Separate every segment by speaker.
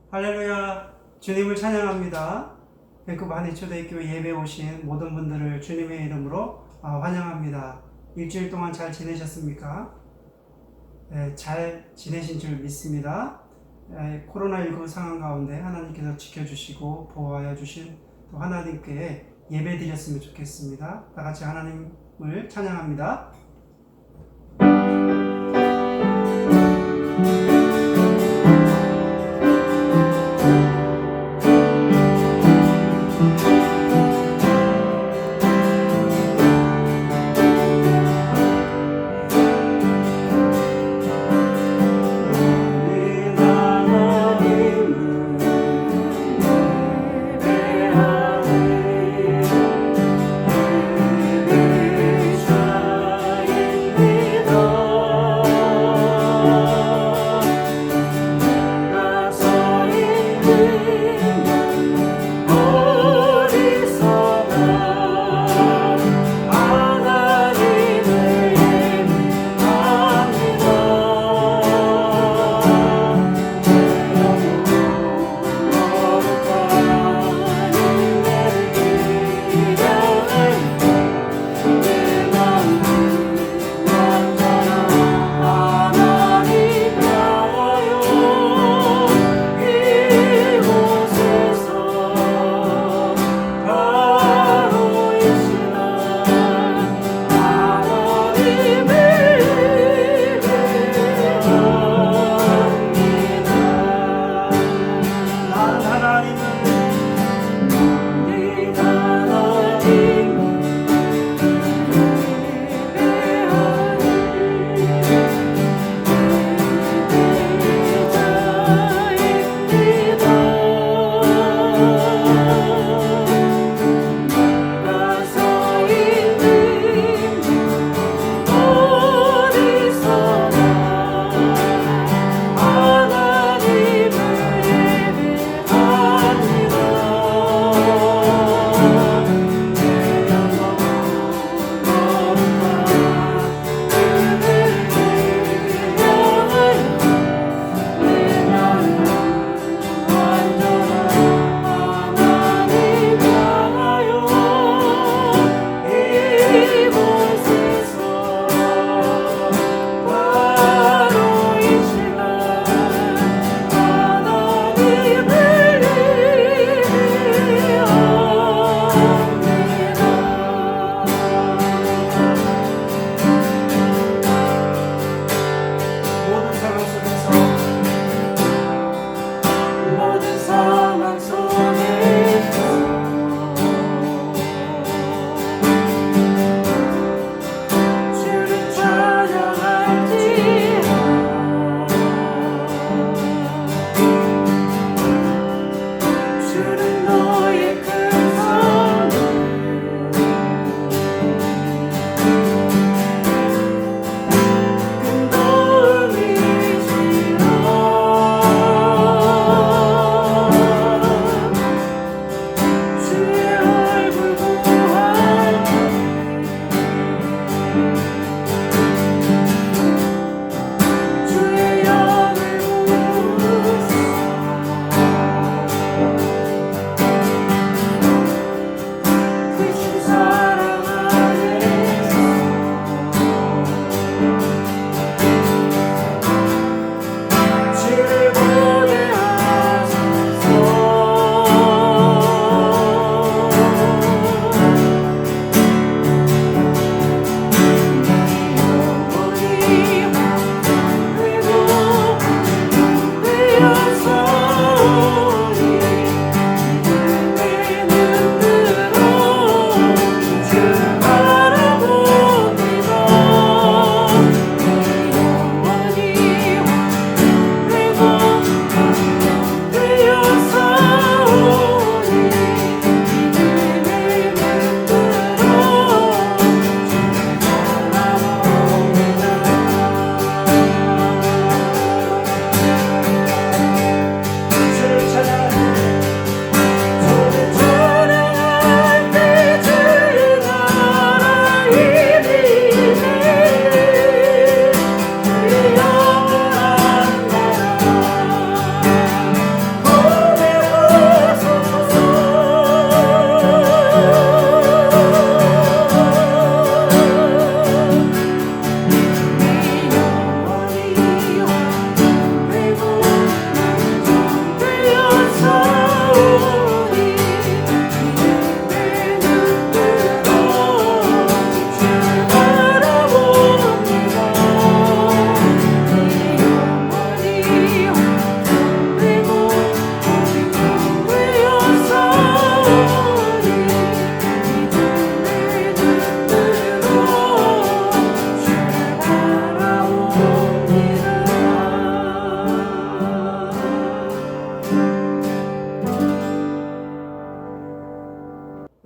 Speaker 1: 할렐루야, 주님을 찬양합니다. 밴쿠버 한인초대교회 예배 오신 모든 분들을 주님의 이름으로 환영합니다. 일주일 동안 잘 지내셨습니까? 잘 지내신 줄 믿습니다. 코로나19 상황 가운데 하나님께서 지켜주시고 보호하여 주신 또 하나님께 예배 드렸으면 좋겠습니다. 다 같이 하나님을 찬양합니다.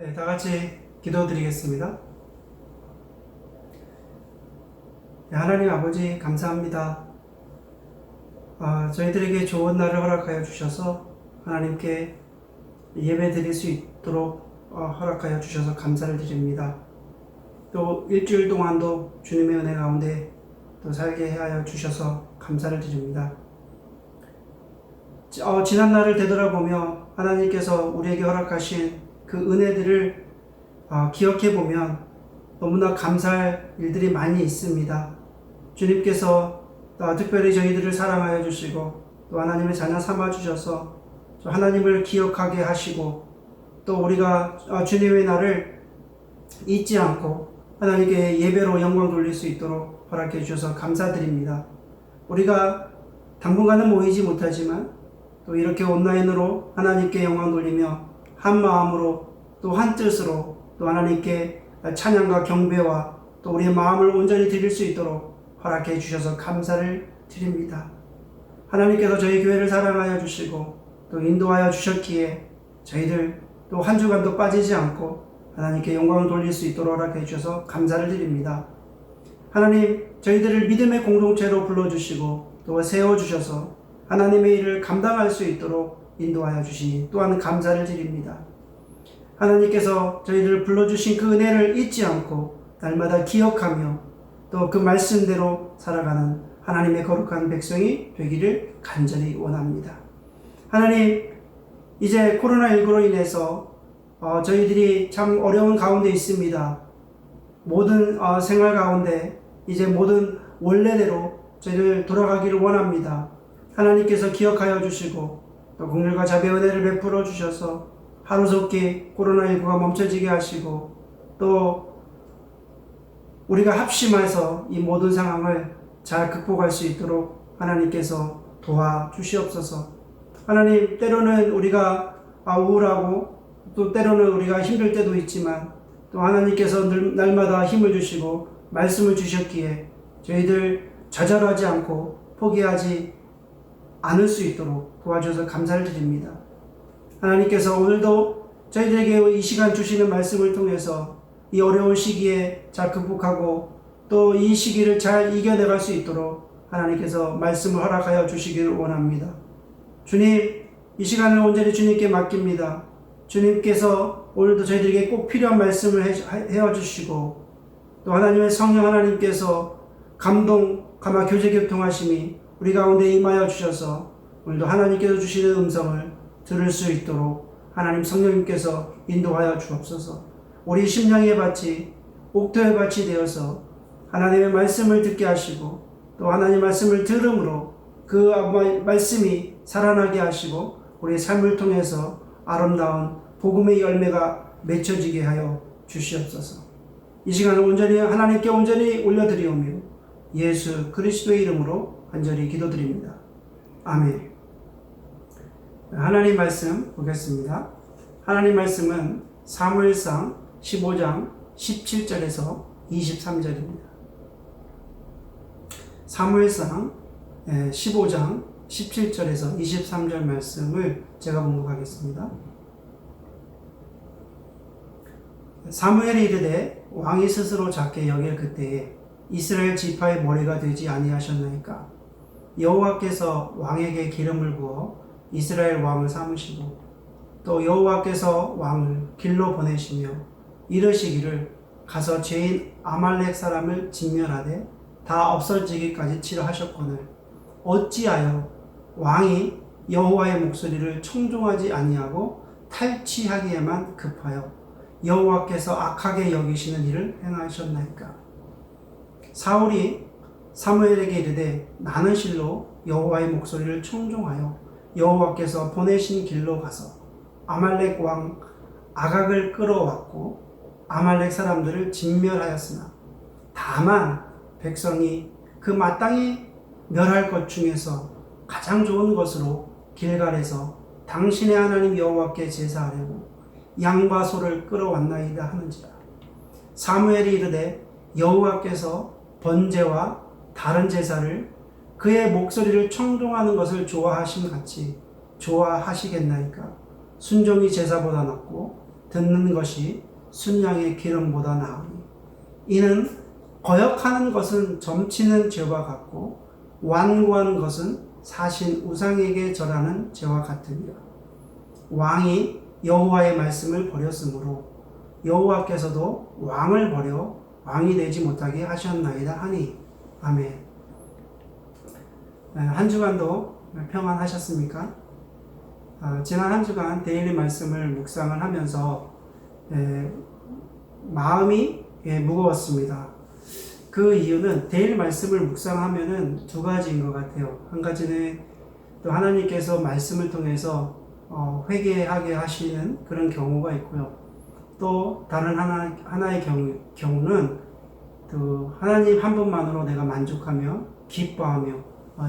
Speaker 1: 네, 다 같이 기도드리겠습니다. 네, 하나님 아버지 감사합니다. 저희들에게 좋은 날을 허락하여 주셔서 하나님께 예배 드릴 수 있도록 허락하여 주셔서 감사를 드립니다. 또 일주일 동안도 주님의 은혜 가운데 또 살게 하여 주셔서 감사를 드립니다. 지난 날을 되돌아보며 하나님께서 우리에게 허락하신 그 은혜들을 기억해 보면 너무나 감사할 일들이 많이 있습니다. 주님께서 특별히 저희들을 사랑하여 주시고 또 하나님의 자녀 삼아 주셔서 하나님을 기억하게 하시고 또 우리가 주님의 날을 잊지 않고 하나님께 예배로 영광 돌릴 수 있도록 허락해 주셔서 감사드립니다. 우리가 당분간은 모이지 못하지만 또 이렇게 온라인으로 하나님께 영광 돌리며 한 마음으로 또 한 뜻으로 또 하나님께 찬양과 경배와 또 우리의 마음을 온전히 드릴 수 있도록 허락해 주셔서 감사를 드립니다. 하나님께서 저희 교회를 사랑하여 주시고 또 인도하여 주셨기에 저희들 또 한 주간도 빠지지 않고 하나님께 영광을 돌릴 수 있도록 허락해 주셔서 감사를 드립니다. 하나님, 저희들을 믿음의 공동체로 불러주시고 또 세워주셔서 하나님의 일을 감당할 수 있도록 인도하여 주시니 또한 감사를 드립니다. 하나님께서 저희들을 불러주신 그 은혜를 잊지 않고 날마다 기억하며 또 그 말씀대로 살아가는 하나님의 거룩한 백성이 되기를 간절히 원합니다. 하나님, 이제 코로나19로 인해서 저희들이 참 어려운 가운데 있습니다. 모든 생활 가운데 이제 모든 원래대로 저희를 돌아가기를 원합니다. 하나님께서 기억하여 주시고 또 긍휼과 자비의 은혜를 베풀어 주셔서 하루속히 코로나19가 멈춰지게 하시고 또 우리가 합심해서 이 모든 상황을 잘 극복할 수 있도록 하나님께서 도와주시옵소서. 하나님, 때로는 우리가 우울하고 또 때로는 우리가 힘들 때도 있지만 또 하나님께서 날마다 힘을 주시고 말씀을 주셨기에 저희들 좌절하지 않고 포기하지 않을 수 있도록 도와주셔서 감사를 드립니다. 하나님께서 오늘도 저희들에게 이 시간 주시는 말씀을 통해서 이 어려운 시기에 잘 극복하고 또 이 시기를 잘 이겨내갈 수 있도록 하나님께서 말씀을 허락하여 주시기를 원합니다. 주님, 이 시간을 온전히 주님께 맡깁니다. 주님께서 오늘도 저희들에게 꼭 필요한 말씀을 해주시고 또 하나님의 성령 하나님께서 감화 교제 교통하심이 우리 가운데 임하여 주셔서 오늘도 하나님께서 주시는 음성을 들을 수 있도록 하나님 성령님께서 인도하여 주옵소서. 우리 심령의 밭이 옥토의 밭이 되어서 하나님의 말씀을 듣게 하시고 또 하나님의 말씀을 들음으로 그 말씀이 살아나게 하시고 우리의 삶을 통해서 아름다운 복음의 열매가 맺혀지게 하여 주시옵소서. 이 시간을 온전히 하나님께 온전히 올려드리오며 예수 그리스도의 이름으로 간절히 기도드립니다. 아멘. 하나님 말씀 보겠습니다. 하나님 말씀은 사무엘상 15장 17절에서 23절입니다. 사무엘상 15장 17절에서 23절 말씀을 제가 봉독하겠습니다. 사무엘이 이르되 왕이 스스로 작게 여길 그때에 이스라엘 지파의 머리가 되지 아니하셨나이까. 여호와께서 왕에게 기름을 부어 이스라엘 왕을 삼으시고 또 여호와께서 왕을 길로 보내시며 이르시기를 가서 죄인 아말렉 사람을 진멸하되 다 없어지기까지 치러하셨거늘 어찌하여 왕이 여호와의 목소리를 청종하지 아니하고 탈취하기에만 급하여 여호와께서 악하게 여기시는 일을 행하셨나이까. 사울이 사무엘에게 이르되 나는 실로 여호와의 목소리를 청종하여 여호와께서 보내신 길로 가서 아말렉 왕 아각을 끌어왔고 아말렉 사람들을 진멸하였으나 다만 백성이 그 마땅히 멸할 것 중에서 가장 좋은 것으로 길갈에서 당신의 하나님 여호와께 제사하려고 양과 소를 끌어왔나이다 하는지라. 사무엘이 이르되 여호와께서 번제와 다른 제사를 그의 목소리를 청종하는 것을 좋아하심 같이 좋아하시겠나이까. 순종이 제사보다 낫고 듣는 것이 순양의 기름보다 나으니 이는 거역하는 것은 점치는 죄와 같고 완고하는 것은 사신 우상에게 절하는 죄와 같으니라. 왕이 여호와의 말씀을 버렸으므로 여호와께서도 왕을 버려 왕이 되지 못하게 하셨나이다 하니. 아멘. 한 주간도 평안하셨습니까? 지난 한 주간 데일리 말씀을 묵상을 하면서 마음이 무거웠습니다. 그 이유는 데일리 말씀을 묵상하면은 두 가지인 것 같아요. 한 가지는 또 하나님께서 말씀을 통해서 회개하게 하시는 그런 경우가 있고요. 또 다른 하나의 경우는 또 하나님 한 분만으로 내가 만족하며 기뻐하며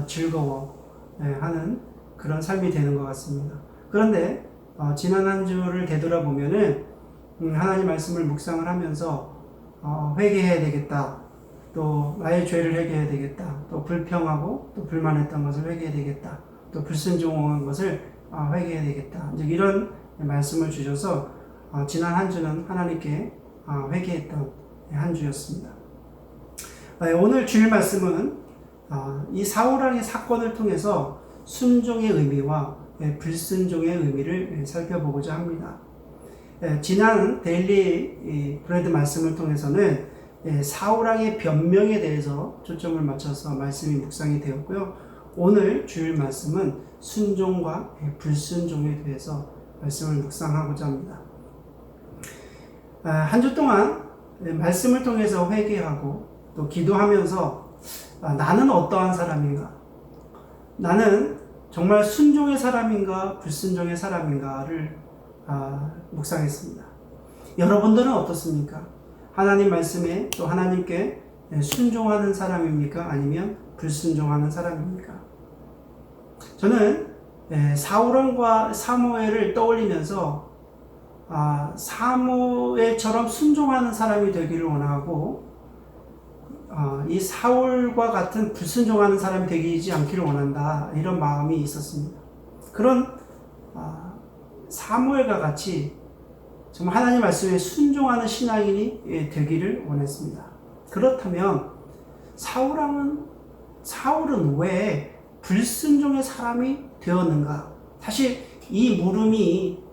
Speaker 1: 즐거워 하는 그런 삶이 되는 것 같습니다. 그런데 지난 한 주를 되돌아보면은 하나님 말씀을 묵상을 하면서 회개해야 되겠다. 또 나의 죄를 회개해야 되겠다. 또 불평하고 또 불만했던 것을 회개해야 되겠다. 또 불순종한 것을 회개해야 되겠다. 이제 이런 말씀을 주셔서 지난 한 주는 하나님께 회개했던 한 주였습니다. 오늘 주일 말씀은 이 사울왕의 사건을 통해서 순종의 의미와 불순종의 의미를 살펴보고자 합니다. 지난 데일리 브레드 말씀을 통해서는 사울왕의 변명에 대해서 초점을 맞춰서 말씀이 묵상이 되었고요. 오늘 주일 말씀은 순종과 불순종에 대해서 말씀을 묵상하고자 합니다. 한 주 동안 말씀을 통해서 회개하고 또 기도하면서 나는 어떠한 사람인가? 나는 정말 순종의 사람인가 불순종의 사람인가를 묵상했습니다. 여러분들은 어떻습니까? 하나님 말씀에 또 하나님께 순종하는 사람입니까? 아니면 불순종하는 사람입니까? 저는 사울왕과 사무엘을 떠올리면서 사무엘처럼 순종하는 사람이 되기를 원하고 이 사울과 같은 불순종하는 사람이 되지 않기를 원한다, 이런 마음이 있었습니다. 그런 사무엘과 같이 정말 하나님 말씀에 순종하는 신앙인이 되기를 원했습니다. 그렇다면 사울은 왜 불순종의 사람이 되었는가? 사실 이 물음이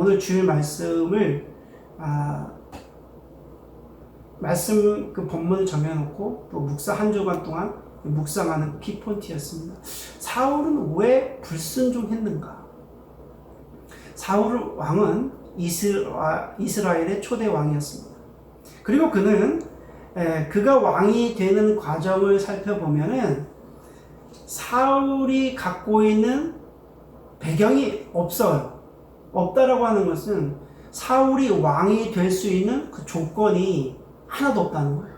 Speaker 1: 오늘 주일 말씀을 말씀 그 본문을 정해놓고 또 한 주간 동안 묵상하는 키포인트였습니다. 사울은 왜 불순종했는가? 사울 왕은 이스라엘의 초대 왕이었습니다. 그리고 그가 왕이 되는 과정을 살펴보면은 사울이 갖고 있는 배경이 없다라고 하는 것은 사울이 왕이 될 수 있는 그 조건이 하나도 없다는 거예요.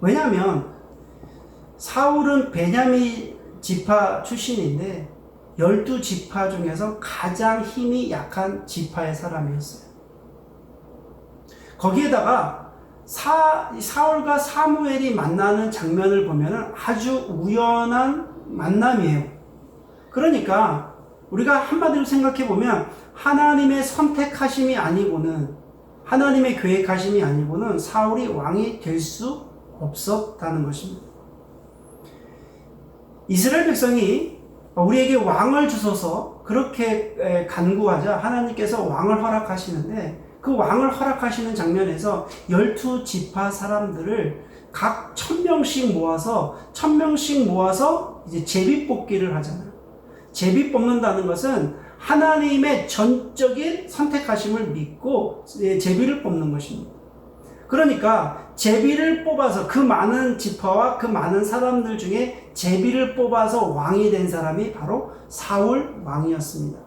Speaker 1: 왜냐하면 사울은 베냐민 지파 출신인데 12지파 중에서 가장 힘이 약한 지파의 사람이었어요. 거기에다가 사울과 사무엘이 만나는 장면을 보면 아주 우연한 만남이에요. 그러니까 우리가 한마디로 생각해 보면 하나님의 선택하심이 아니고는, 하나님의 계획하심이 아니고는 사울이 왕이 될 수 없었다는 것입니다. 이스라엘 백성이 우리에게 왕을 주소서 그렇게 간구하자 하나님께서 왕을 허락하시는데, 그 왕을 허락하시는 장면에서 12지파 사람들을 각 1000명씩 모아서 이제 제비 뽑기를 하잖아요. 제비 뽑는다는 것은 하나님의 전적인 선택하심을 믿고 제비를 뽑는 것입니다. 그러니까 제비를 뽑아서 그 많은 지파와 그 많은 사람들 중에 제비를 뽑아서 왕이 된 사람이 바로 사울 왕이었습니다.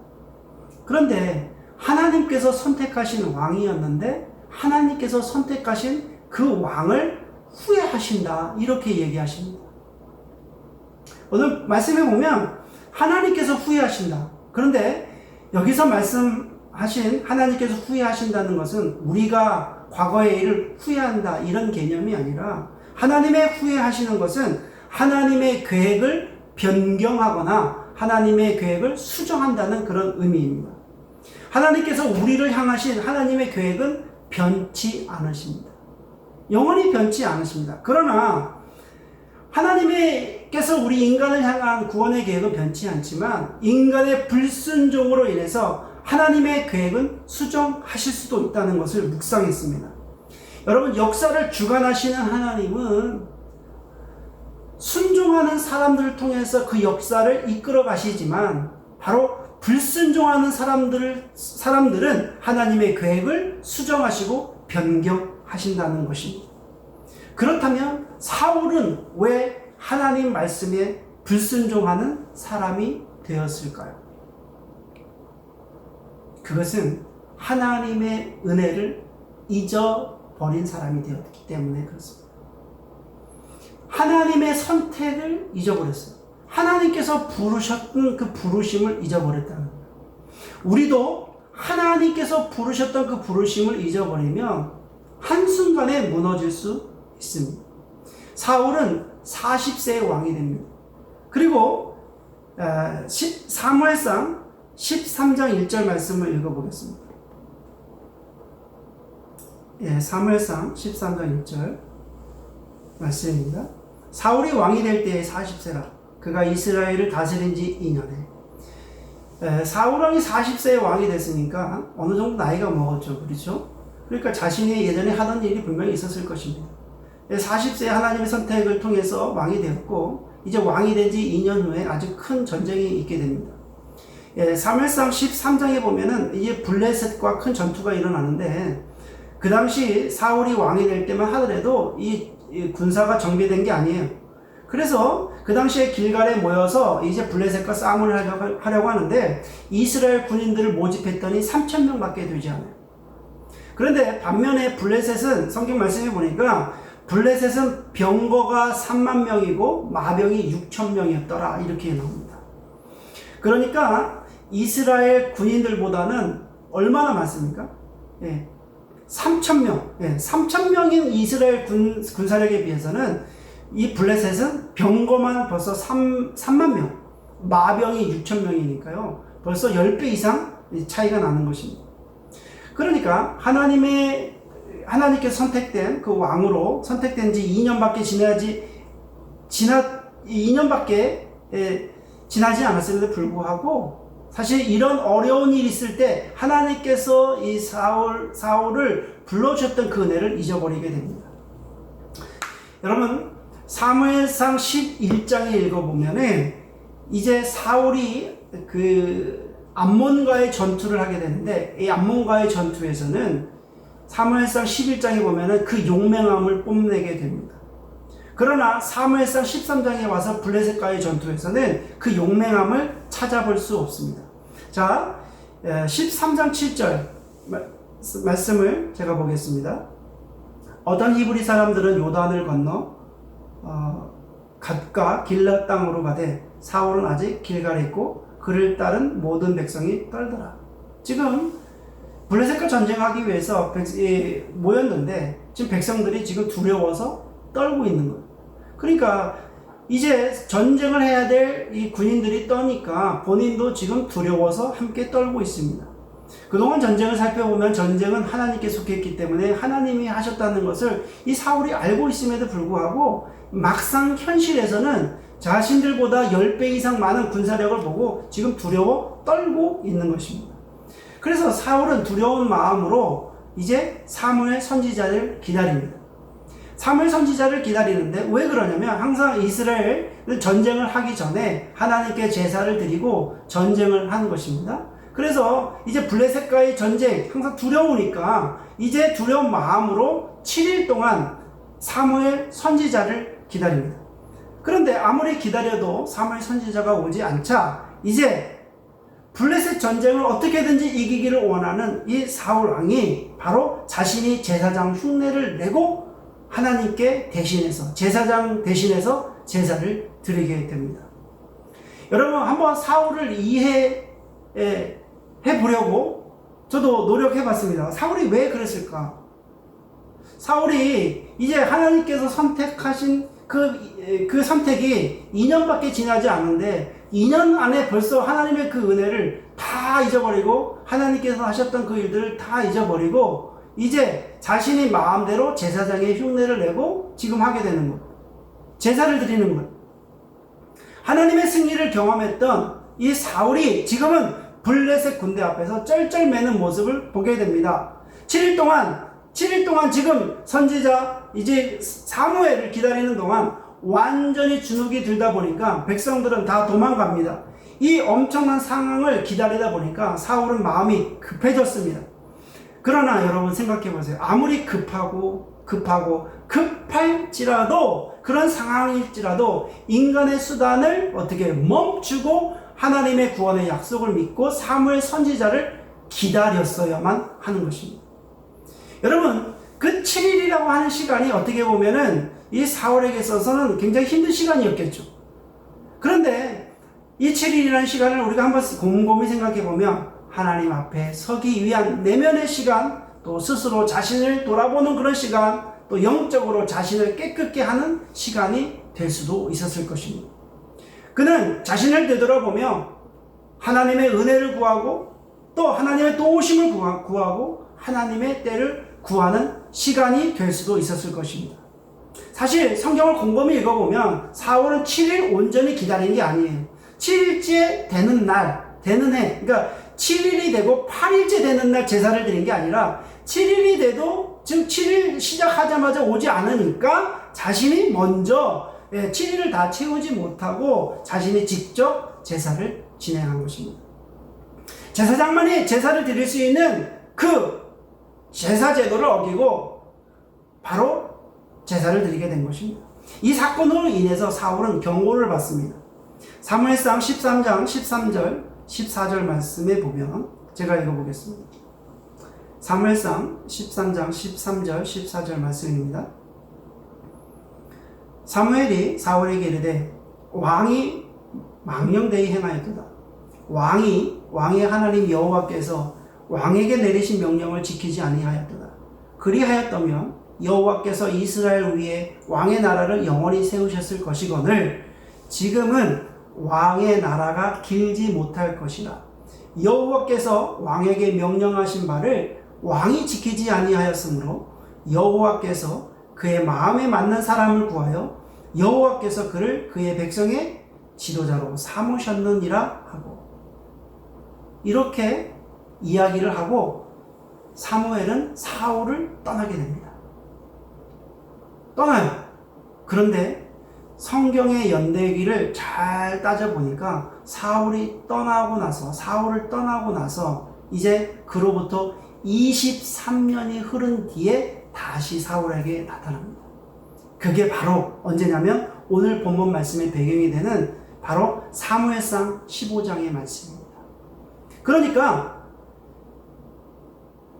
Speaker 1: 그런데 하나님께서 선택하신 왕이었는데 하나님께서 선택하신 그 왕을 후회하신다, 이렇게 얘기하십니다. 오늘 말씀해 보면 하나님께서 후회하신다. 그런데 여기서 말씀하신 하나님께서 후회하신다는 것은 우리가 과거의 일을 후회한다, 이런 개념이 아니라 하나님의 후회하시는 것은 하나님의 계획을 변경하거나 하나님의 계획을 수정한다는 그런 의미입니다. 하나님께서 우리를 향하신 하나님의 계획은 변치 않으십니다. 영원히 변치 않으십니다. 그러나 하나님께서 우리 인간을 향한 구원의 계획은 변치 않지만 인간의 불순종으로 인해서 하나님의 계획은 수정하실 수도 있다는 것을 묵상했습니다. 여러분, 역사를 주관하시는 하나님은 순종하는 사람들을 통해서 그 역사를 이끌어 가시지만 바로 불순종하는 사람들은 하나님의 계획을 수정하시고 변경하신다는 것입니다. 그렇다면 사울은 왜 하나님 말씀에 불순종하는 사람이 되었을까요? 그것은 하나님의 은혜를 잊어버린 사람이 되었기 때문에 그렇습니다. 하나님의 선택을 잊어버렸어요. 하나님께서 부르셨던 그 부르심을 잊어버렸다는 거예요. 우리도 하나님께서 부르셨던 그 부르심을 잊어버리면 한순간에 무너질 수 있습니다. 사울은 40세의 왕이 됩니다. 그리고 사무엘상 13장 1절 말씀을 읽어보겠습니다. 사무엘상 13장 1절 말씀입니다. 사울이 왕이 될 때에 40세라. 그가 이스라엘을 다스린 지 2년에. 사울 왕이 40세의 왕이 됐으니까 어느 정도 나이가 먹었죠. 그렇죠? 그러니까 자신이 예전에 하던 일이 분명히 있었을 것입니다. 40세에 하나님의 선택을 통해서 왕이 되었고 이제 왕이 된 지 2년 후에 아주 큰 전쟁이 있게 됩니다. 사무엘상 13장에 보면은 이제 블레셋과 큰 전투가 일어나는데 그 당시 사울이 왕이 될 때만 하더라도 이 군사가 정비된 게 아니에요. 그래서 그 당시에 길갈에 모여서 이제 블레셋과 싸움을 하려고 하는데 이스라엘 군인들을 모집했더니 3,000명 밖에 되지 않아요. 그런데 반면에 블레셋은 성경 말씀해 보니까 블레셋은 병거가 3만 명이고 마병이 6,000명이었더라 이렇게 나옵니다. 그러니까 이스라엘 군인들보다는 얼마나 많습니까? 3,000명. 3,000명인 이스라엘 군사력에 비해서는 이 블레셋은 병거만 벌써 3만 명, 마병이 6,000명이니까요. 벌써 10배 이상 차이가 나는 것입니다. 그러니까 하나님께서 선택된 그 왕으로 선택된 지 2년밖에 지나지 않았음에도 불구하고 사실 이런 어려운 일이 있을 때 하나님께서 이 사울을 불러주셨던 그 은혜를 잊어버리게 됩니다. 여러분, 사무엘상 11장에 읽어보면은 이제 사울이 그 암몬과의 전투를 하게 되는데 이 암몬과의 전투에서는 사무엘상 11장에 보면은 그 용맹함을 뽐내게 됩니다. 그러나 사무엘상 13장에 와서 블레셋과의 전투에서는 그 용맹함을 찾아볼 수 없습니다. 자, 13장 7절 말씀을 제가 보겠습니다. 어떤 히브리 사람들은 요단을 건너 갓과 길랏 땅으로 가되 사울은 아직 길갈에 있고 그를 따른 모든 백성이 떨더라. 지금 블레셋과 전쟁하기 위해서 모였는데 지금 백성들이 지금 두려워서 떨고 있는 거예요. 그러니까 이제 전쟁을 해야 될 이 군인들이 떠니까 본인도 지금 두려워서 함께 떨고 있습니다. 그동안 전쟁을 살펴보면 전쟁은 하나님께 속했기 때문에 하나님이 하셨다는 것을 이 사울이 알고 있음에도 불구하고 막상 현실에서는 자신들보다 10배 이상 많은 군사력을 보고 지금 두려워 떨고 있는 것입니다. 그래서 사울은 두려운 마음으로 이제 사무엘 선지자를 기다립니다. 사무엘 선지자를 기다리는데 왜 그러냐면 항상 이스라엘은 전쟁을 하기 전에 하나님께 제사를 드리고 전쟁을 하는 것입니다. 그래서 이제 블레셋과의 전쟁 항상 두려우니까 이제 두려운 마음으로 7일 동안 사무엘 선지자를 기다립니다. 그런데 아무리 기다려도 사무엘 선지자가 오지 않자 이제 블레셋 전쟁을 어떻게든지 이기기를 원하는 이 사울 왕이 바로 자신이 제사장 흉내를 내고 하나님께 대신해서 제사장 대신해서 제사를 드리게 됩니다. 여러분 한번 사울을 이해해 보려고 저도 노력해 봤습니다. 사울이 왜 그랬을까? 사울이 이제 하나님께서 선택하신 그 선택이 2년밖에 지나지 않는데 2년 안에 벌써 하나님의 그 은혜를 다 잊어버리고 하나님께서 하셨던 그 일들을 다 잊어버리고 이제 자신이 마음대로 제사장의 흉내를 내고 지금 하게 되는 것. 제사를 드리는 것. 하나님의 승리를 경험했던 이 사울이 지금은 블레셋 군대 앞에서 쩔쩔매는 모습을 보게 됩니다. 7일 동안 지금 선지자 이제 사무엘을 기다리는 동안 완전히 주눅이 들다 보니까 백성들은 다 도망갑니다. 이 엄청난 상황을 기다리다 보니까 사울은 마음이 급해졌습니다. 그러나 여러분 생각해 보세요. 아무리 급할지라도 그런 상황일지라도 인간의 수단을 어떻게 멈추고 하나님의 구원의 약속을 믿고 사무엘 선지자를 기다렸어야만 하는 것입니다. 여러분 그 7일이라고 하는 시간이 어떻게 보면은 이 사울에게 있어서는 굉장히 힘든 시간이었겠죠. 그런데 이 7일이라는 시간을 우리가 한번 곰곰이 생각해 보면 하나님 앞에 서기 위한 내면의 시간, 또 스스로 자신을 돌아보는 그런 시간, 또 영적으로 자신을 깨끗게 하는 시간이 될 수도 있었을 것입니다. 그는 자신을 되돌아보며 하나님의 은혜를 구하고 또 하나님의 도우심을 구하고 하나님의 때를 구하는 시간이 될 수도 있었을 것입니다. 사실 성경을 곰곰이 읽어보면 사울은 7일 온전히 기다린 게 아니에요. 7일째 되는 날, 되는 해, 그러니까 7일이 되고 8일째 되는 날 제사를 드린 게 아니라 7일이 돼도 지금 7일 시작하자마자 오지 않으니까 자신이 먼저 7일을 다 채우지 못하고 자신이 직접 제사를 진행한 것입니다. 제사장만이 제사를 드릴 수 있는 그 제사 제도를 어기고 바로 제사를 드리게 된 것입니다. 이 사건으로 인해서 사울은 경고를 받습니다. 사무엘상 13장 13절 14절 말씀에 보면 제가 읽어보겠습니다. 사무엘상 13장 13절 14절 말씀입니다. 사무엘이 사울에게 이르되 왕이 망령되이 행하였도다. 왕의 하나님 여호와께서 왕에게 내리신 명령을 지키지 아니하였도다. 그리하였다면 여호와께서 이스라엘 위에 왕의 나라를 영원히 세우셨을 것이거늘 지금은 왕의 나라가 길지 못할 것이라. 여호와께서 왕에게 명령하신 바를 왕이 지키지 아니하였으므로 여호와께서 그의 마음에 맞는 사람을 구하여 여호와께서 그를 그의 백성의 지도자로 삼으셨느니라 하고, 이렇게 이야기를 하고 사무엘은 사울을 떠나게 됩니다. 떠나요. 그런데 성경의 연대기를 잘 따져보니까 사울을 떠나고 나서 이제 그로부터 23년이 흐른 뒤에 다시 사울에게 나타납니다. 그게 바로 언제냐면 오늘 본문 말씀의 배경이 되는 바로 사무엘상 15장의 말씀입니다. 그러니까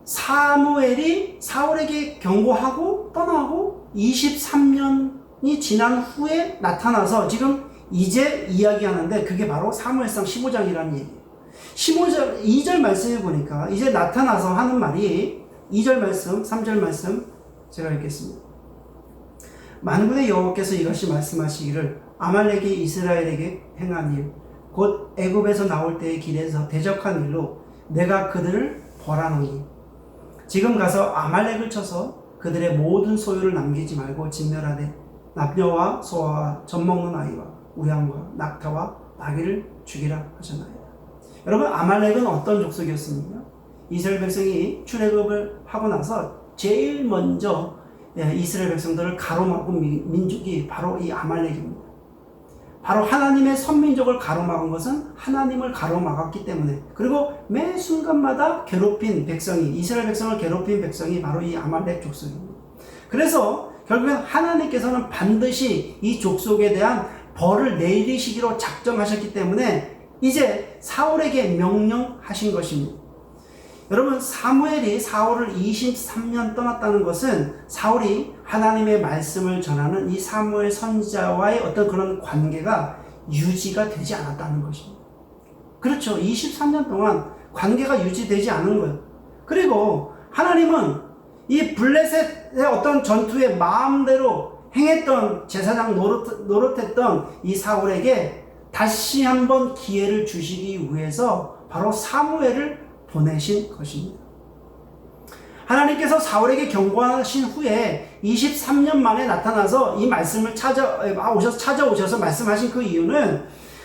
Speaker 1: 사무엘이 사울에게 경고하고 떠나고 23년이 지난 후에 나타나서 지금 이제 이야기하는데 그게 바로 사무엘상 15장이라는 얘기예요. 15절 2절 말씀을 보니까 이제 나타나서 하는 말이 2절 말씀 3절 말씀 제가 읽겠습니다. 만군의 여호와께서 이것이 말씀하시기를 아말렉이 이스라엘에게 행한 일 곧 애굽에서 나올 때의 길에서 대적한 일로 내가 그들을 벌하노니 지금 가서 아말렉을 쳐서 그들의 모든 소유를 남기지 말고 진멸하되 남녀와 소아와 젖먹는 아이와 우양과 낙타와 나귀를 죽이라 하셨나이다. 여러분 아말렉은 어떤 족속이었습니까? 이스라엘 백성이 출애굽을 하고 나서 제일 먼저 이스라엘 백성들을 가로막은 민족이 바로 이 아말렉입니다. 바로 하나님의 선민족을 가로막은 것은 하나님을 가로막았기 때문에, 그리고 매 순간마다 괴롭힌 백성이, 이스라엘 백성을 괴롭힌 백성이 바로 이 아말렉 족속입니다. 그래서 결국엔 하나님께서는 반드시 이 족속에 대한 벌을 내리시기로 작정하셨기 때문에 이제 사울에게 명령하신 것입니다. 여러분 사무엘이 사울을 23년 떠났다는 것은 사울이 하나님의 말씀을 전하는 이 사무엘 선지자와의 어떤 그런 관계가 유지가 되지 않았다는 것입니다. 그렇죠. 23년 동안 관계가 유지되지 않은 거예요. 그리고 하나님은 이 블레셋의 어떤 전투에 마음대로 행했던 제사장 노릇했던 이 사울에게 다시 한번 기회를 주시기 위해서 바로 사무엘을 보내신 것입니다. 하나님께서 사울에게 경고하신 후에 23년 만에 나타나서 이 말씀을 찾아오셔서 말씀하신 그 이유는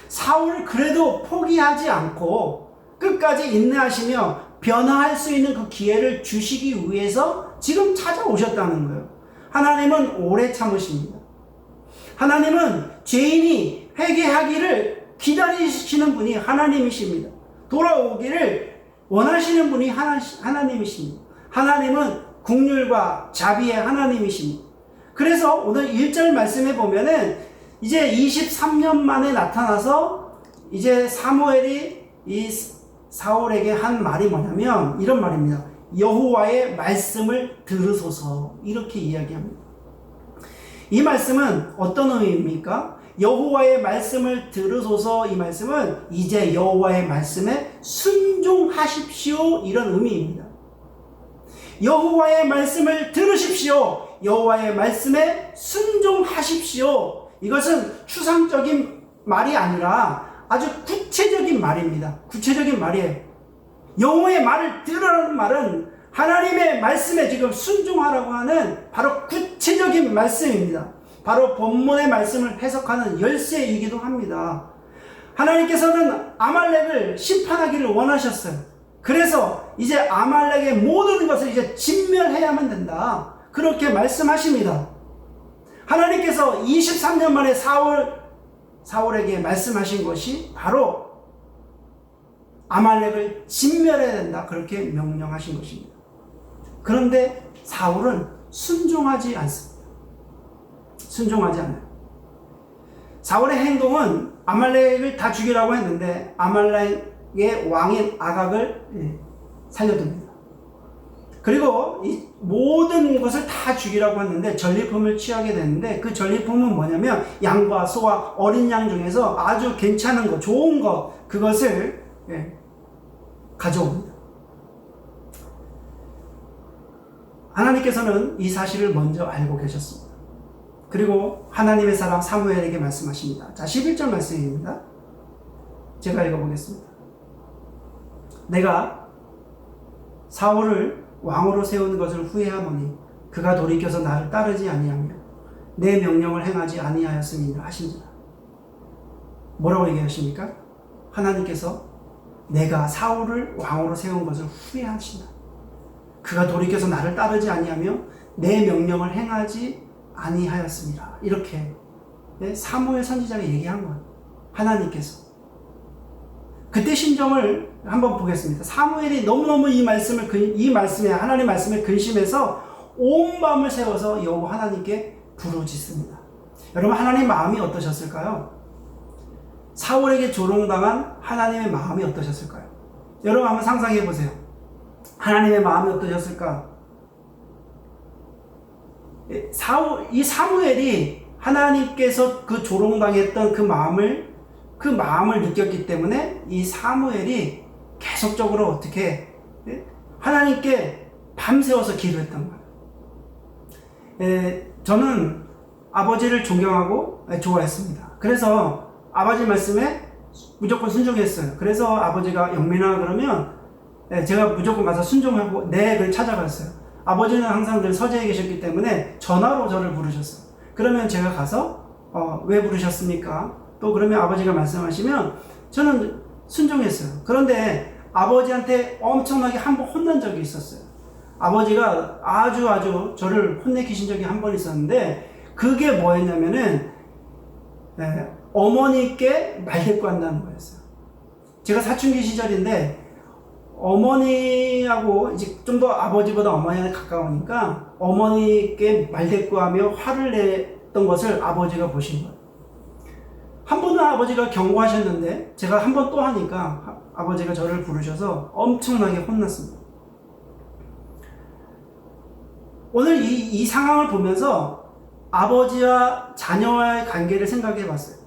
Speaker 1: 사울을 그래도 포기하지 않고 끝까지 인내하시며 변화할 수 있는 그 기회를 주시기 위해서 지금 찾아오셨다는 거예요. 하나님은 오래 참으십니다. 하나님은 죄인이 회개하기를 기다리시는 분이 하나님이십니다. 돌아오기를 원하시는 분이 하나님이십니다. 하나님은 긍휼과 자비의 하나님이십니다. 그래서 오늘 1절 말씀에 보면은 이제 23년 만에 나타나서 이제 사무엘이 이 사울에게 한 말이 뭐냐면 이런 말입니다. 여호와의 말씀을 들으소서, 이렇게 이야기합니다. 이 말씀은 어떤 의미입니까? 여호와의 말씀을 들으소서, 이 말씀은 이제 여호와의 말씀에 순종하십시오, 이런 의미입니다. 여호와의 말씀을 들으십시오. 여호와의 말씀에 순종하십시오. 이것은 추상적인 말이 아니라 아주 구체적인 말입니다. 구체적인 말이에요. 여호와의 말을 들으라는 말은 하나님의 말씀에 지금 순종하라고 하는 바로 구체적인 말씀입니다. 바로 본문의 말씀을 해석하는 열쇠이기도 합니다. 하나님께서는 아말렉을 심판하기를 원하셨어요. 그래서 이제 아말렉의 모든 것을 이제 진멸해야만 된다, 그렇게 말씀하십니다. 하나님께서 23년 만에 사울에게 말씀하신 것이 바로 아말렉을 진멸해야 된다, 그렇게 명령하신 것입니다. 그런데 사울은 순종하지 않습니다. 순종하지 않아요. 사울의 행동은 아말렉을 다 죽이라고 했는데 아말렉의 왕인 아각을 살려둡니다. 그리고 이 모든 것을 다 죽이라고 했는데 전리품을 취하게 되는데 그 전리품은 뭐냐면 양과 소와 어린 양 중에서 아주 괜찮은 것, 좋은 것, 그것을 가져옵니다. 하나님께서는 이 사실을 먼저 알고 계셨습니다. 그리고 하나님의 사람 사무엘에게 말씀하십니다. 자, 11절 말씀입니다. 제가 읽어보겠습니다. 내가 사울을 왕으로 세우는 것을 후회하노니 그가 돌이켜서 나를 따르지 아니하며 내 명령을 행하지 아니하였음이라 하신지라. 뭐라고 얘기하십니까? 하나님께서 내가 사울을 왕으로 세운 것을 후회하신다. 그가 돌이켜서 나를 따르지 아니하며 내 명령을 행하지 아니하였습니다. 이렇게 사무엘 선지자가 얘기한 거예요. 하나님께서. 그때 심정을 한번 보겠습니다. 사무엘이 너무너무 이 말씀에 하나님 말씀에 근심해서 온 마음을 세워서 여호와 하나님께 부르짖습니다. 여러분, 하나님 마음이 어떠셨을까요? 사울에게 조롱당한 하나님의 마음이 어떠셨을까요? 여러분 한번 상상해 보세요. 하나님의 마음이 어떠셨을까? 이 사무엘이 하나님께서 그 조롱당했던 그 마음을 느꼈기 때문에 이 사무엘이 계속적으로 어떻게 하나님께 밤새워서 기도했던 거예요. 저는 아버지를 존경하고 좋아했습니다. 그래서 아버지 말씀에 무조건 순종했어요. 그래서 아버지가 영민아 그러면 제가 무조건 가서 순종하고 그걸 찾아갔어요. 아버지는 항상 늘 서재에 계셨기 때문에 전화로 저를 부르셨어요. 그러면 제가 가서 왜 부르셨습니까? 또 그러면 아버지가 말씀하시면 저는 순종했어요. 그런데 아버지한테 엄청나게 한 번 혼난 적이 있었어요. 아버지가 아주 저를 혼내키신 적이 한 번 있었는데 그게 뭐였냐면은 어머니께 말대꾸한다는 거였어요. 제가 사춘기 시절인데 어머니하고 이제 좀 더 아버지보다 어머니한테 가까우니까 어머니께 말대꾸하며 화를 냈던 것을 아버지가 보신 거예요. 한 번은 아버지가 경고하셨는데 제가 한 번 또 하니까 아버지가 저를 부르셔서 엄청나게 혼났습니다. 오늘 이 상황을 보면서 아버지와 자녀와의 관계를 생각해 봤어요.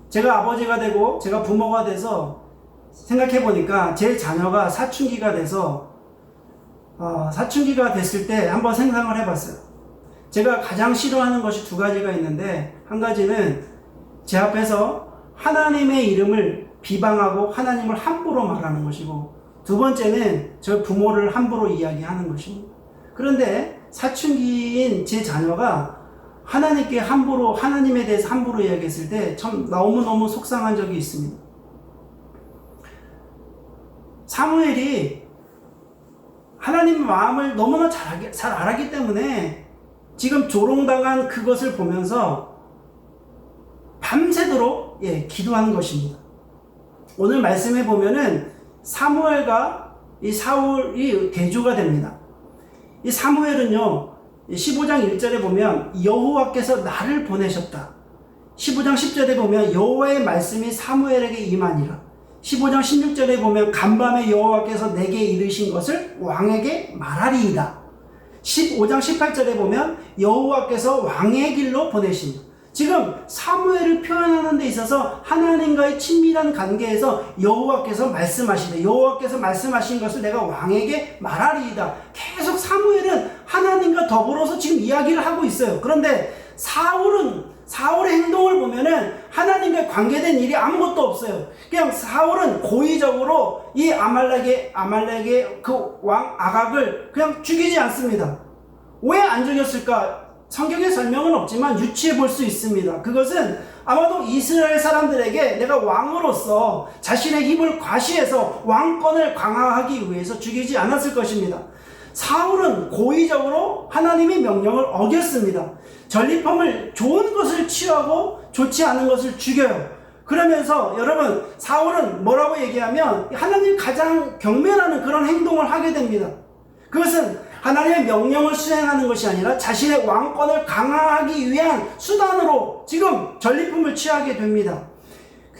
Speaker 1: 제가 아버지가 되고 제가 부모가 돼서 생각해 보니까 제 자녀가 사춘기가 돼서 사춘기가 됐을 때 한번 생각을 해 봤어요. 제가 가장 싫어하는 것이 두 가지가 있는데 한 가지는 제 앞에서 하나님의 이름을 비방하고 하나님을 함부로 말하는 것이고, 두 번째는 저 부모를 함부로 이야기하는 것입니다. 그런데 사춘기인 제 자녀가 하나님께 함부로, 하나님에 대해서 함부로 이야기했을 때 참 너무너무 속상한 적이 있습니다. 사무엘이 하나님 마음을 너무나 잘 알았기 때문에 지금 조롱당한 그것을 보면서 밤새도록 기도한 것입니다. 오늘 말씀해 보면은 사무엘과 이 사울이 대조가 됩니다. 이 사무엘은요, 15장 1절에 보면 여호와께서 나를 보내셨다. 15장 10절에 보면 여호와의 말씀이 사무엘에게 임하니라. 15장 16절에 보면 간밤에 여호와께서 내게 이르신 것을 왕에게 말하리이다. 15장 18절에 보면 여호와께서 왕의 길로 보내시니, 지금 사무엘을 표현하는 데 있어서 하나님과의 친밀한 관계에서 여호와께서 말씀하시되, 여호와께서 말씀하신 것을 내가 왕에게 말하리이다. 계속 사무엘은 하나님과 더불어서 지금 이야기를 하고 있어요. 그런데 사울의 행동을 보면은 하나님과 관계된 일이 아무것도 없어요. 그냥 사울은 고의적으로 이 아말렉의 그 왕 아각을 그냥 죽이지 않습니다. 왜 안 죽였을까? 성경의 설명은 없지만 유추해 볼 수 있습니다. 그것은 아마도 이스라엘 사람들에게 내가 왕으로서 자신의 힘을 과시해서 왕권을 강화하기 위해서 죽이지 않았을 것입니다. 사울은 고의적으로 하나님의 명령을 어겼습니다. 전리품을 좋은 것을 취하고 좋지 않은 것을 죽여요. 그러면서 여러분, 사울은 뭐라고 얘기하면 하나님 가장 경멸하는 그런 행동을 하게 됩니다. 그것은 하나님의 명령을 수행하는 것이 아니라 자신의 왕권을 강화하기 위한 수단으로 지금 전리품을 취하게 됩니다.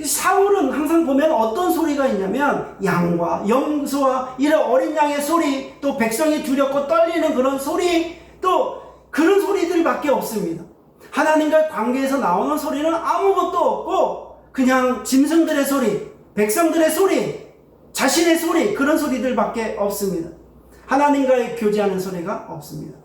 Speaker 1: 사울은 항상 보면 어떤 소리가 있냐면 양과 염소와 이런 어린 양의 소리, 또 백성이 두렵고 떨리는 그런 소리, 또 그런 소리들밖에 없습니다. 하나님과 관계에서 나오는 소리는 아무것도 없고 그냥 짐승들의 소리, 백성들의 소리, 자신의 소리, 그런 소리들밖에 없습니다. 하나님과의 교제하는 소리가 없습니다.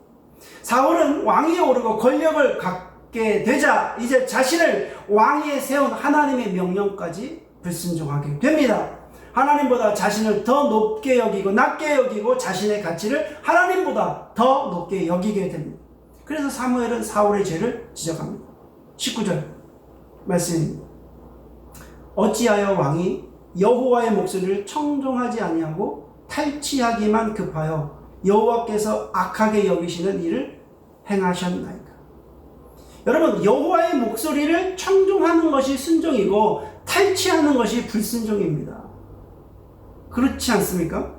Speaker 1: 사울은 왕위에 오르고 권력을 갖게 되자 이제 자신을 왕위에 세운 하나님의 명령까지 불순종하게 됩니다. 하나님보다 자신을 더 높게 여기고 낮게 여기고 자신의 가치를 하나님보다 더 높게 여기게 됩니다. 그래서 사무엘은 사울의 죄를 지적합니다. 19절 말씀입니다. 어찌하여 왕이 여호와의 목소리를 청종하지 아니하고 탈취하기만 급하여 여호와께서 악하게 여기시는 일을 행하셨나이까. 여러분, 여호와의 목소리를 청종하는 것이 순종이고 탈취하는 것이 불순종입니다. 그렇지 않습니까?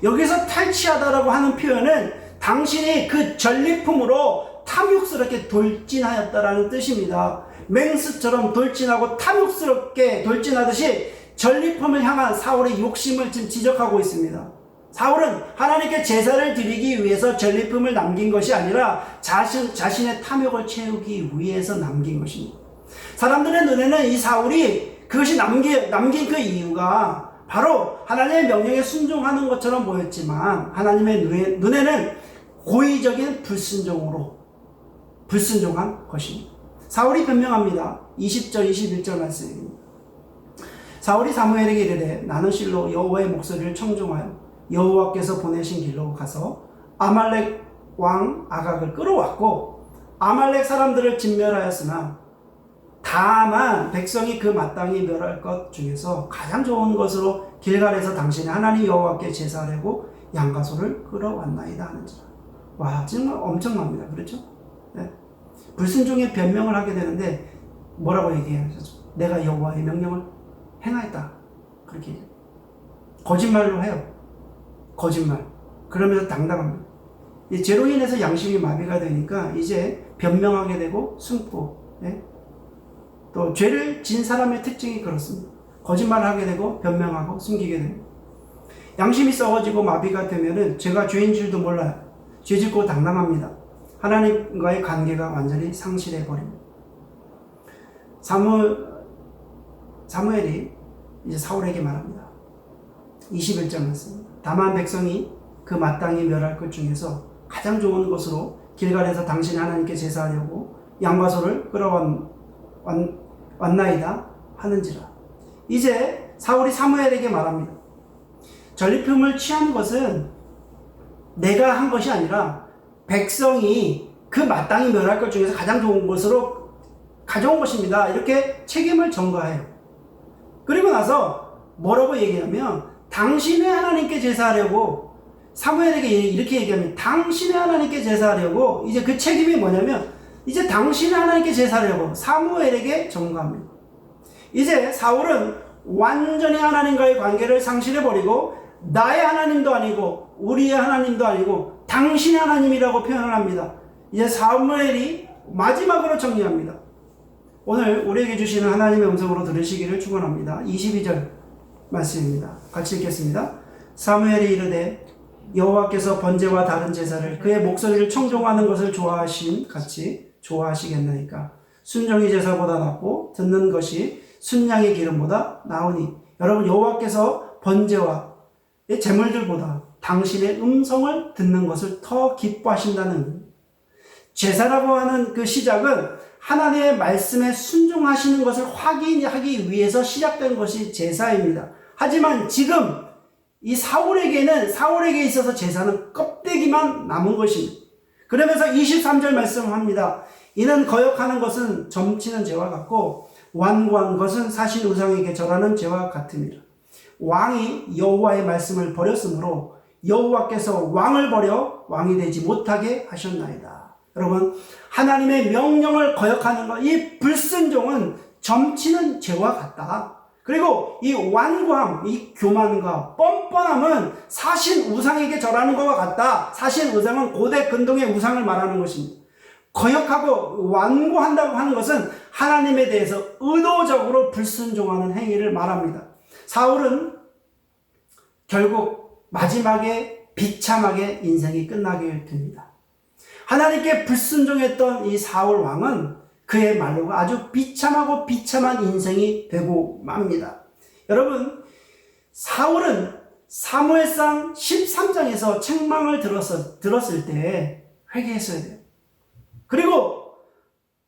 Speaker 1: 여기서 탈취하다라고 하는 표현은 당신이 그 전리품으로 탐욕스럽게 돌진하였다라는 뜻입니다. 맹수처럼 돌진하고 탐욕스럽게 돌진하듯이 전리품을 향한 사울의 욕심을 지금 지적하고 있습니다. 사울은 하나님께 제사를 드리기 위해서 전리품을 남긴 것이 아니라 자신의 탐욕을 채우기 위해서 남긴 것입니다. 사람들의 눈에는 이 사울이 그것이 남긴 그 이유가 바로 하나님의 명령에 순종하는 것처럼 보였지만 하나님의 눈에는 고의적인 불순종한 것입니다. 사울이 변명합니다. 20절 21절 말씀입니다. 사울이 사무엘에게 이르되 나는 실로 여호와의 목소리를 청종하여 여호와께서 보내신 길로 가서 아말렉 왕 아각을 끌어왔고 아말렉 사람들을 진멸하였으나 다만 백성이 그 마땅히 멸할 것 중에서 가장 좋은 것으로 길갈에서 당신의 하나님 여호와께 제사하려고 양과 소를 끌어왔나이다 하는지라. 와, 정말 엄청납니다. 그렇죠? 네. 불순종의 변명을 하게 되는데 뭐라고 얘기하셨죠? 내가 여호와의 명령을 행하였다. 그렇게 거짓말로 해요. 거짓말. 그러면서 당당합니다. 죄로 인해서 양심이 마비가 되니까 이제 변명하게 되고 숨고, 또 죄를 진 사람의 특징이 그렇습니다. 거짓말을 하게 되고 변명하고 숨기게 됩니다. 양심이 썩어지고 마비가 되면은 제가 죄인 줄도 몰라요. 죄짓고 당당합니다. 하나님과의 관계가 완전히 상실해 버립니다. 사무엘이 이제 사울에게 말합니다. 21절 말씀입니다. 다만 백성이 그 마땅히 멸할 것 중에서 가장 좋은 것으로 길갈에서 당신이 하나님께 제사하려고 양과 소를 끌어왔나이다 하는지라. 이제 사울이 사무엘에게 말합니다. 전리품을 취한 것은 내가 한 것이 아니라 백성이 그 마땅히 멸할 것 중에서 가장 좋은 것으로 가져온 것입니다. 이렇게 책임을 전가해요. 그리고 나서 뭐라고 얘기하면 당신의 하나님께 제사하려고 사무엘에게 이렇게 얘기하면 당신의 하나님께 제사하려고 이제 그 책임이 뭐냐면 이제 당신의 하나님께 제사하려고 사무엘에게 전가합니다. 이제 사울은 완전히 하나님과의 관계를 상실해버리고 나의 하나님도 아니고 우리의 하나님도 아니고 당신의 하나님이라고 표현을 합니다. 이제 사무엘이 마지막으로 정리합니다. 오늘 우리에게 주시는 하나님의 음성으로 들으시기를 축원합니다. 22절 말씀입니다. 같이 읽겠습니다. 사무엘이 이르되 여호와께서 번제와 다른 제사를 그의 목소리를 청종하는 것을 좋아하심 같이 좋아하시겠나이까. 순종이 제사보다 낫고 듣는 것이 순양의 기름보다 나으니. 여러분, 여호와께서 번제와 제물들보다 당신의 음성을 듣는 것을 더 기뻐하신다는 제사라고 하는 그 시작은 하나님의 말씀에 순종하시는 것을 확인하기 위해서 시작된 것이 제사입니다. 하지만 지금 이 사울에게 있어서 제사는 껍데기만 남은 것입니다. 그러면서 23절 말씀합니다. 이는 거역하는 것은 점치는 죄와 같고 완고한 것은 사신 우상에게 절하는 죄와 같음이라. 왕이 여호와의 말씀을 버렸으므로 여호와께서 왕을 버려 왕이 되지 못하게 하셨나이다. 여러분, 하나님의 명령을 거역하는 것, 이 불순종은 점치는 죄와 같다. 그리고 이 완고함, 이 교만과 뻔뻔함은 사신 우상에게 절하는 것과 같다. 사신 우상은 고대 근동의 우상을 말하는 것입니다. 거역하고 완고한다고 하는 것은 하나님에 대해서 의도적으로 불순종하는 행위를 말합니다. 사울은 결국 마지막에 비참하게 인생이 끝나게 됩니다. 하나님께 불순종했던 이 사울 왕은 그의 말로 아주 비참하고 비참한 인생이 되고 맙니다. 여러분, 사울은 사무엘상 13장에서 책망을 들었을 때 회개했어야 돼요. 그리고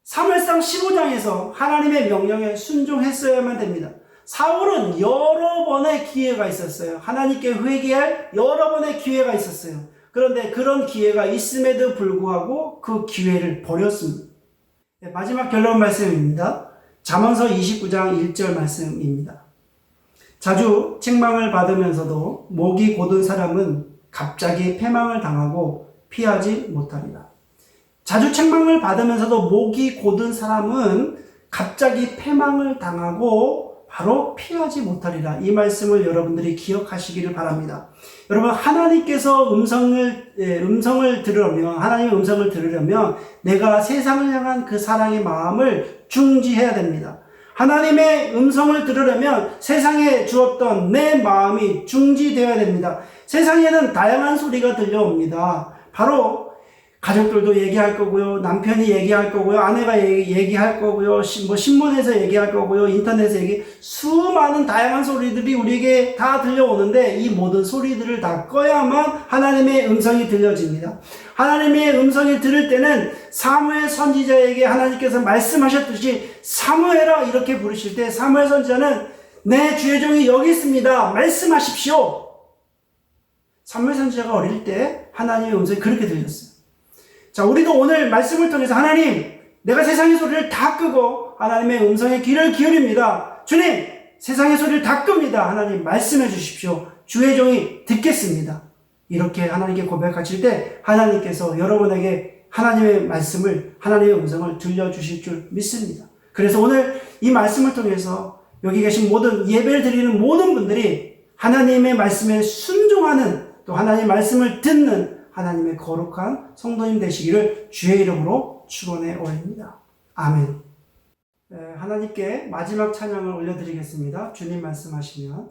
Speaker 1: 사무엘상 15장에서 하나님의 명령에 순종했어야만 됩니다. 사울은 여러 번의 기회가 있었어요. 하나님께 회개할 여러 번의 기회가 있었어요. 그런데 그런 기회가 있음에도 불구하고 그 기회를 버렸습니다. 마지막 결론 말씀입니다. 잠언서 29장 1절 말씀입니다. 자주 책망을 받으면서도 목이 곧은 사람은 갑자기 패망을 당하고 피하지 못하리라. 자주 책망을 받으면서도 목이 곧은 사람은 갑자기 패망을 당하고 바로 피하지 못하리라. 이 말씀을 여러분들이 기억하시기를 바랍니다. 여러분, 하나님께서 음성을 들으려면, 하나님의 음성을 들으려면 내가 세상을 향한 그 사랑의 마음을 중지해야 됩니다. 하나님의 음성을 들으려면 세상에 주었던 내 마음이 중지되어야 됩니다. 세상에는 다양한 소리가 들려옵니다. 바로 가족들도 얘기할 거고요, 남편이 얘기할 거고요, 아내가 얘기할 거고요, 신문에서 얘기할 거고요, 인터넷에서 수많은 다양한 소리들이 우리에게 다 들려오는데 이 모든 소리들을 다 꺼야만 하나님의 음성이 들려집니다. 하나님의 음성이 들을 때는 사무엘 선지자에게 하나님께서 말씀하셨듯이 사무엘아 이렇게 부르실 때 사무엘 선지자는 내 주의 종이 여기 있습니다. 말씀하십시오. 사무엘 선지자가 어릴 때 하나님의 음성이 그렇게 들렸어요. 자, 우리도 오늘 말씀을 통해서 하나님, 내가 세상의 소리를 다 끄고 하나님의 음성에 귀를 기울입니다. 주님, 세상의 소리를 다 끕니다. 하나님 말씀해 주십시오. 주의 종이 듣겠습니다. 이렇게 하나님께 고백하실 때 하나님께서 여러분에게 하나님의 말씀을, 하나님의 음성을 들려주실 줄 믿습니다. 그래서 오늘 이 말씀을 통해서 여기 계신 모든 예배를 드리는 모든 분들이 하나님의 말씀에 순종하는, 또 하나님의 말씀을 듣는 하나님의 거룩한 성도님 되시기를 주의 이름으로 축원해 올립니다. 아멘. 하나님께 마지막 찬양을 올려드리겠습니다. 주님 말씀하시면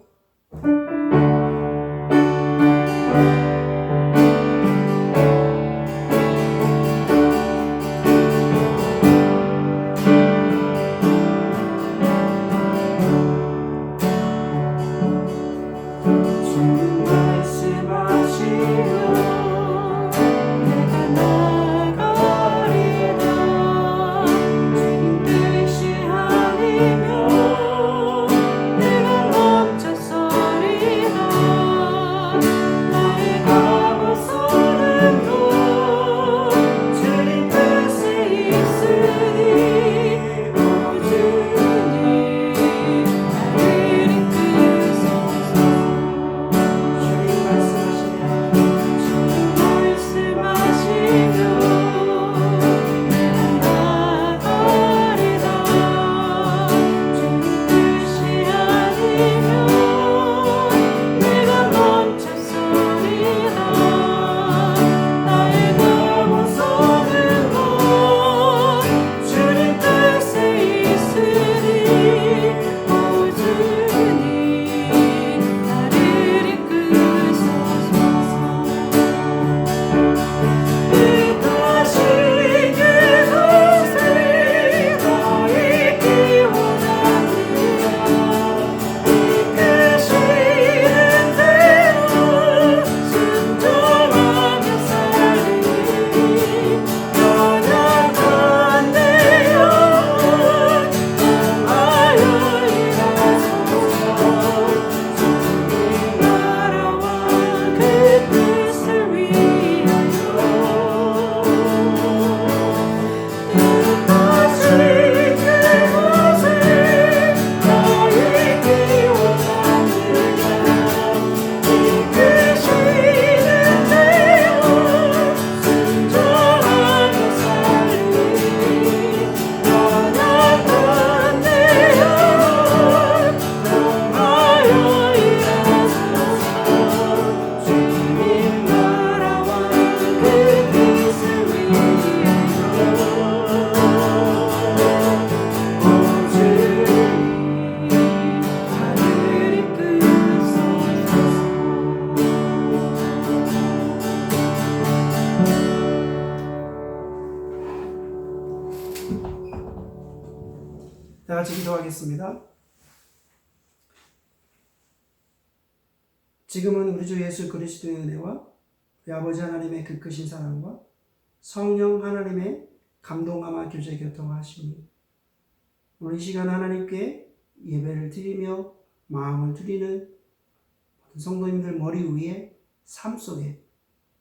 Speaker 2: 내가
Speaker 1: 다 같이 기도하겠습니다. 지금은 우리 주 예수 그리스도의 은혜와 우리 아버지 하나님의 그 크신 사랑과 성령 하나님의 감동함과 교제 교통하시니 오늘 이 시간 하나님께 예배를 드리며 마음을 드리는 모든 성도님들 머리 위에 삶 속에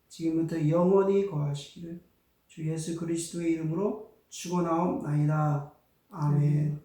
Speaker 1: 지금부터 영원히 거하시기를 주 예수 그리스도의 이름으로 축원하옵나이다. 아멘.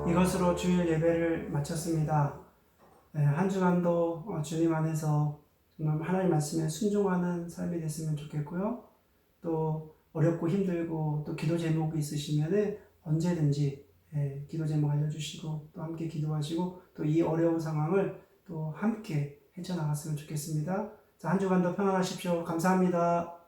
Speaker 1: 이것으로 주일 예배를 마쳤습니다. 한 주간도 주님 안에서 정말 하나님 말씀에 순종하는 삶이 됐으면 좋겠고요. 또 어렵고 힘들고 또 기도 제목이 있으시면 언제든지 기도 제목 알려주시고 또 함께 기도하시고 또 이 어려운 상황을 또 함께 헤쳐나갔으면 좋겠습니다. 자, 한 주간도 평안하십시오. 감사합니다.